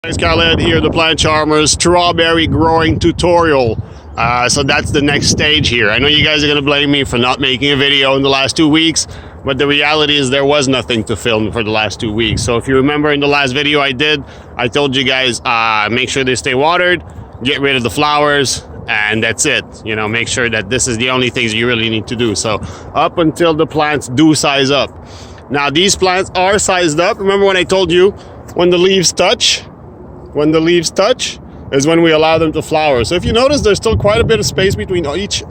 Guys, Khaled here, the Plant Charmer strawberry growing tutorial. So that's the next stage here. I know you guys are going to blame me for not making a video in the last 2 weeks, but the reality is there was nothing to film for the last 2 weeks. So if you remember in the last video I told you guys make sure they stay watered, get rid of the flowers, and that's it. You know, make sure that this is the only things you really need to do. So up until the plants do size up. Now these plants are sized up. Remember when I told you when the leaves touch is when we allow them to flower. So if you notice, there's still quite a bit of space between each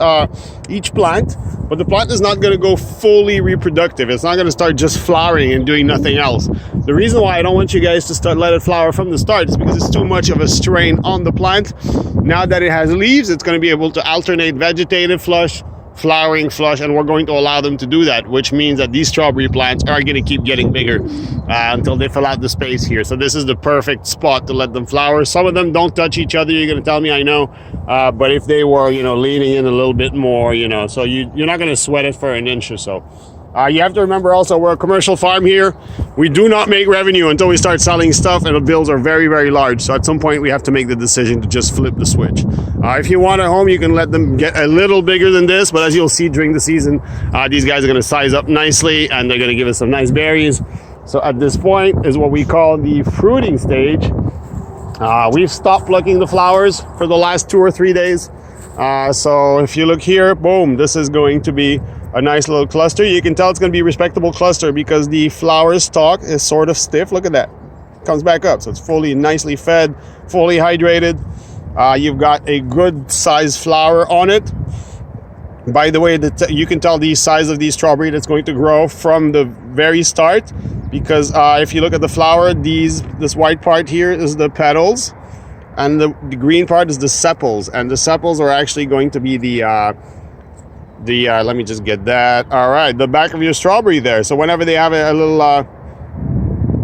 plant, but the plant is not going to go fully reproductive. It's not going to start just flowering and doing nothing else. The reason why I don't want you guys to let it flower from the start is because it's too much of a strain on the plant. Now that it has leaves, it's going to be able to alternate vegetative flush, flowering flush, and we're going to allow them to do that, which means that these strawberry plants are going to keep getting bigger until they fill out the space here. So this is the perfect spot to let them flower. Some of them don't touch each other, you're going to tell me, I know, but if they were, you know, leaning in a little bit more, you know, so you're not going to sweat it for an inch or so. You have to remember also, we're a commercial farm here. We do not make revenue until we start selling stuff, and the bills are very, very large. So at some point we have to make the decision to just flip the switch. If you want at home, you can let them get a little bigger than this, but as you'll see during the season, these guys are going to size up nicely and they're going to give us some nice berries. So at this point is what we call the fruiting stage. We've stopped plucking the flowers for the last 2 or 3 days. So if you look here, boom, this is going to be a nice little cluster. You can tell it's going to be a respectable cluster because the flower stalk is sort of stiff. Look at that. It comes back up. So it's fully nicely fed, fully hydrated. You've got a good size flower on it. By the way, you can tell the size of these strawberry that's going to grow from the very start, because if you look at the flower, this white part here is the petals, and the green part is the sepals, and the sepals are actually going to be the let me just get that. All right, the back of your strawberry there. So whenever they have a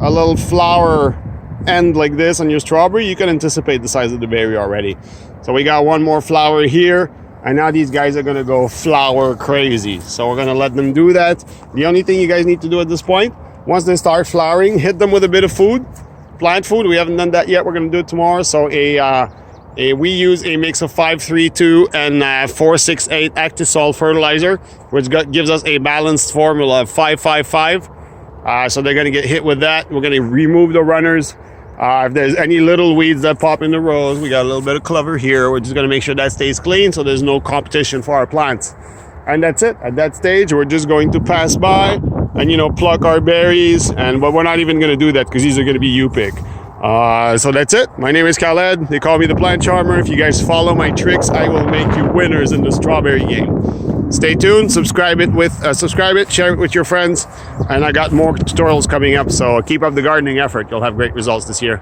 little flower end like this on your strawberry, you can anticipate the size of the berry already. So we got one more flower here, and now these guys are gonna go flower crazy. So we're gonna let them do that. The only thing you guys need to do at this point, once they start flowering, hit them with a bit of food, plant food. We haven't done that yet. We're gonna do it tomorrow. So we use a mix of 5-3-2 and 4-6-8 Actisol fertilizer, which gives us a balanced formula of 5-5-5. So they're going to get hit with that. We're going to remove the runners. If there's any little weeds that pop in the rows, we got a little bit of clover here. We're just going to make sure that stays clean so there's no competition for our plants. And that's it. At that stage, we're just going to pass by and, you know, pluck our berries. But we're not even going to do that because these are going to be you pick. So that's it. My name is Khaled. They call me the Plant Charmer. If you guys follow my tricks, I will make you winners in the strawberry game. Stay tuned. Subscribe it, share it with your friends, and I got more tutorials coming up. So keep up the gardening effort. You'll have great results this year.